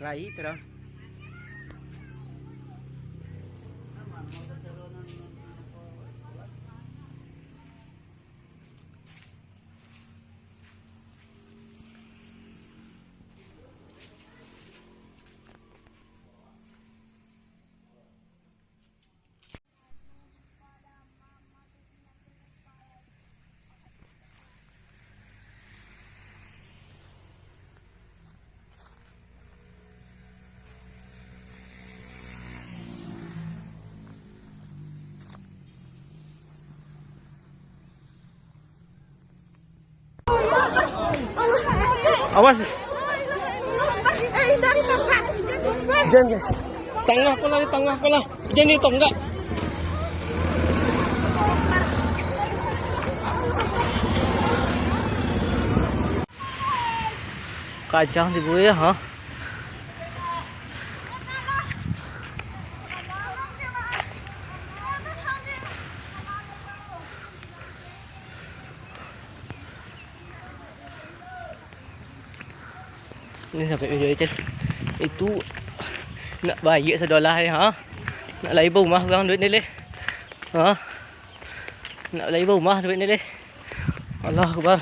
Rai terus. Awas. Jangan guys. Tengah pula di tengah pula. Jangan di tonggak. Kacang di buaya ha. Ini sampai video je. Itu nak bayar $1 ha. Nak label rumah orang duit ni leh. Ha. Nak label rumah duit ni leh. Allah Akbar.